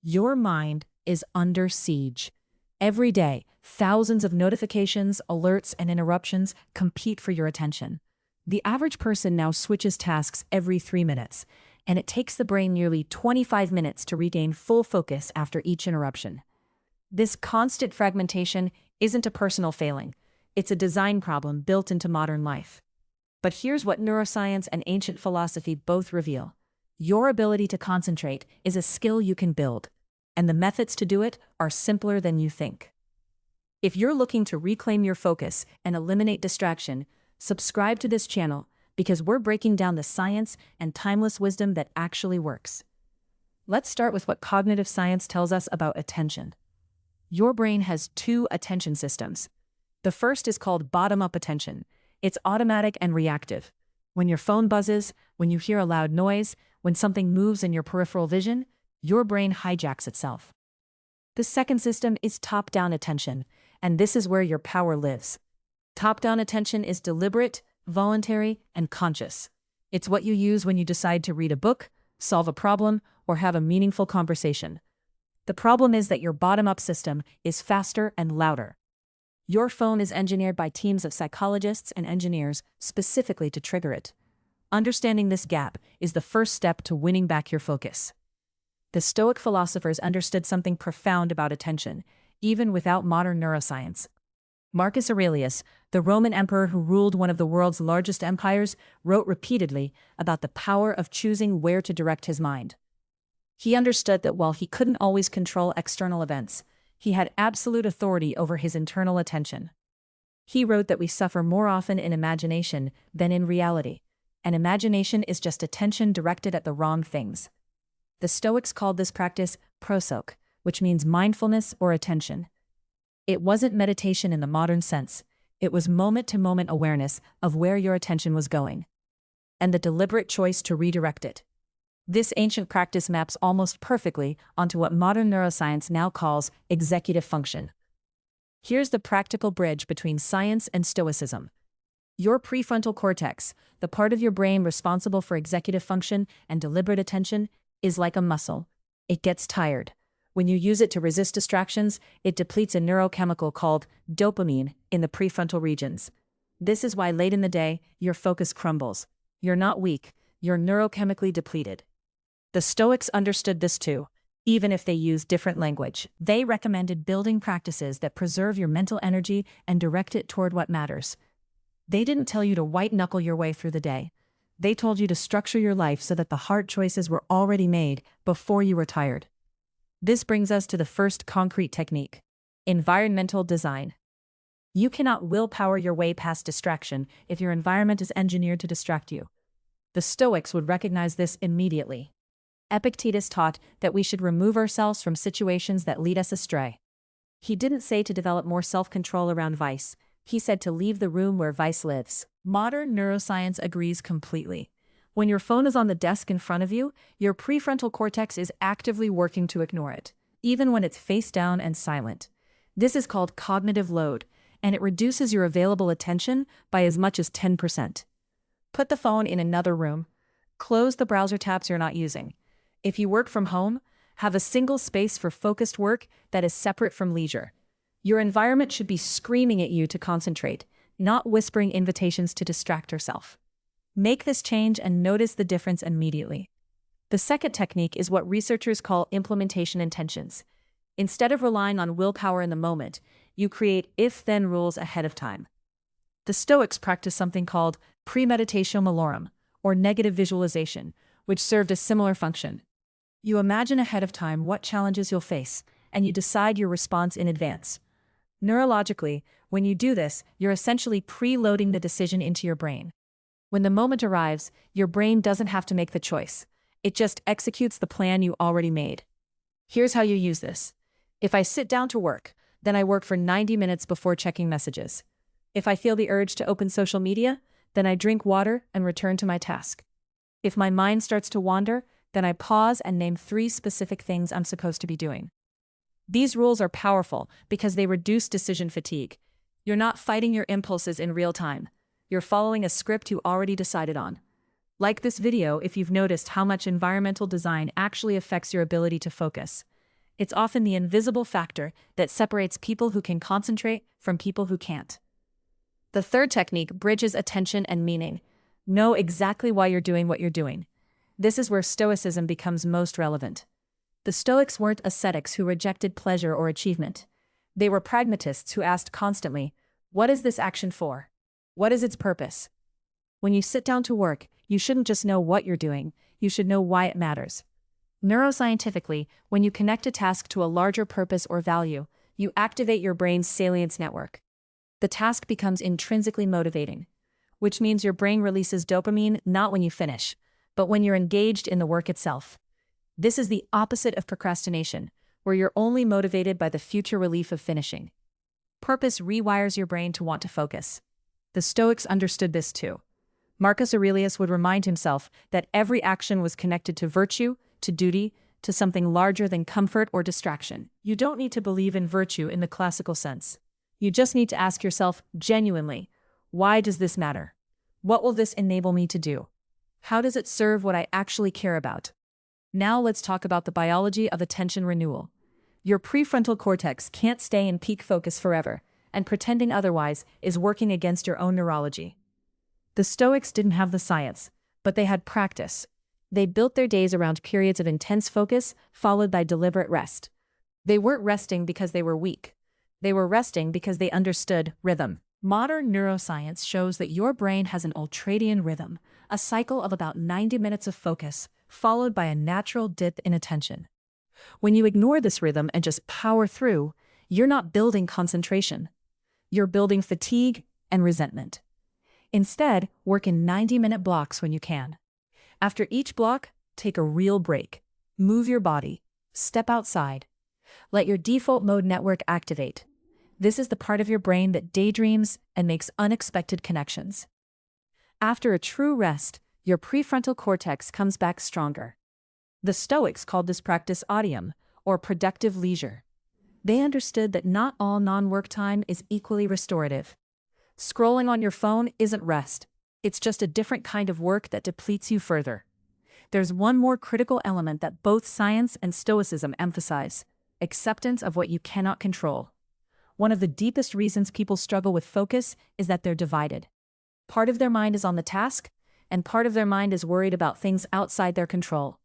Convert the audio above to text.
Your mind is under siege. Every day, thousands of notifications, alerts, and interruptions compete for your attention. The average person now switches tasks every 3 minutes, and it takes the brain nearly 25 minutes to regain full focus after each interruption. This constant fragmentation isn't a personal failing. It's a design problem built into modern life. But here's what neuroscience and ancient philosophy both reveal. Your ability to concentrate is a skill you can build, and the methods to do it are simpler than you think. If you're looking to reclaim your focus and eliminate distraction, subscribe to this channel because we're breaking down the science and timeless wisdom that actually works. Let's start with what cognitive science tells us about attention. Your brain has two attention systems. The first is called bottom-up attention. It's automatic and reactive. When your phone buzzes, when you hear a loud noise, when something moves in your peripheral vision, your brain hijacks itself. The second system is top-down attention, and this is where your power lives. Top-down attention is deliberate, voluntary, and conscious. It's what you use when you decide to read a book, solve a problem, or have a meaningful conversation. The problem is that your bottom-up system is faster and louder. Your phone is engineered by teams of psychologists and engineers specifically to trigger it. Understanding this gap is the first step to winning back your focus. The Stoic philosophers understood something profound about attention, even without modern neuroscience. Marcus Aurelius, the Roman emperor who ruled one of the world's largest empires, wrote repeatedly about the power of choosing where to direct his mind. He understood that while he couldn't always control external events, he had absolute authority over his internal attention. He wrote that we suffer more often in imagination than in reality, and imagination is just attention directed at the wrong things. The Stoics called this practice prosoc, which means mindfulness or attention. It wasn't meditation in the modern sense. It was moment-to-moment awareness of where your attention was going, and the deliberate choice to redirect it. This ancient practice maps almost perfectly onto what modern neuroscience now calls executive function. Here's the practical bridge between science and stoicism. Your prefrontal cortex, the part of your brain responsible for executive function and deliberate attention, is like a muscle. It gets tired. When you use it to resist distractions, it depletes a neurochemical called dopamine in the prefrontal regions. This is why late in the day, your focus crumbles. You're not weak, you're neurochemically depleted. The Stoics understood this too, even if they used different language. They recommended building practices that preserve your mental energy and direct it toward what matters. They didn't tell you to white-knuckle your way through the day. They told you to structure your life so that the hard choices were already made before you were tired. This brings us to the first concrete technique: environmental design. You cannot willpower your way past distraction if your environment is engineered to distract you. The Stoics would recognize this immediately. Epictetus taught that we should remove ourselves from situations that lead us astray. He didn't say to develop more self-control around vice. He said to leave the room where vice lives. Modern neuroscience agrees completely. When your phone is on the desk in front of you, your prefrontal cortex is actively working to ignore it, even when it's face down and silent. This is called cognitive load, and it reduces your available attention by as much as 10%. Put the phone in another room. Close the browser tabs you're not using. If you work from home, have a single space for focused work that is separate from leisure. Your environment should be screaming at you to concentrate, not whispering invitations to distract yourself. Make this change and notice the difference immediately. The second technique is what researchers call implementation intentions. Instead of relying on willpower in the moment, you create if-then rules ahead of time. The Stoics practiced something called premeditatio malorum, or negative visualization, which served a similar function. You imagine ahead of time what challenges you'll face, and you decide your response in advance. Neurologically, when you do this, you're essentially preloading the decision into your brain. When the moment arrives, your brain doesn't have to make the choice. It just executes the plan you already made. Here's how you use this. If I sit down to work, then I work for 90 minutes before checking messages. If I feel the urge to open social media, then I drink water and return to my task. If my mind starts to wander, then I pause and name 3 specific things I'm supposed to be doing. These rules are powerful because they reduce decision fatigue. You're not fighting your impulses in real time. You're following a script you already decided on. Like this video if you've noticed how much environmental design actually affects your ability to focus. It's often the invisible factor that separates people who can concentrate from people who can't. The third technique bridges attention and meaning. Know exactly why you're doing what you're doing. This is where Stoicism becomes most relevant. The Stoics weren't ascetics who rejected pleasure or achievement. They were pragmatists who asked constantly, what is this action for? What is its purpose? When you sit down to work, you shouldn't just know what you're doing, you should know why it matters. Neuroscientifically, when you connect a task to a larger purpose or value, you activate your brain's salience network. The task becomes intrinsically motivating, which means your brain releases dopamine not when you finish, but when you're engaged in the work itself. This is the opposite of procrastination, where you're only motivated by the future relief of finishing. Purpose rewires your brain to want to focus. The Stoics understood this too. Marcus Aurelius would remind himself that every action was connected to virtue, to duty, to something larger than comfort or distraction. You don't need to believe in virtue in the classical sense. You just need to ask yourself genuinely, why does this matter? What will this enable me to do? How does it serve what I actually care about? Now let's talk about the biology of attention renewal. Your prefrontal cortex can't stay in peak focus forever, and pretending otherwise is working against your own neurology. The Stoics didn't have the science, but they had practice. They built their days around periods of intense focus, followed by deliberate rest. They weren't resting because they were weak. They were resting because they understood rhythm. Modern neuroscience shows that your brain has an ultradian rhythm, a cycle of about 90 minutes of focus, followed by a natural dip in attention. When you ignore this rhythm and just power through, you're not building concentration. You're building fatigue and resentment. Instead, work in 90-minute blocks when you can. After each block, take a real break. Move your body. Step outside. Let your default mode network activate. This is the part of your brain that daydreams and makes unexpected connections. After a true rest, your prefrontal cortex comes back stronger. The Stoics called this practice odium, or productive leisure. They understood that not all non-work time is equally restorative. Scrolling on your phone isn't rest. It's just a different kind of work that depletes you further. There's one more critical element that both science and Stoicism emphasize: acceptance of what you cannot control. One of the deepest reasons people struggle with focus is that they're divided. Part of their mind is on the task, and part of their mind is worried about things outside their control.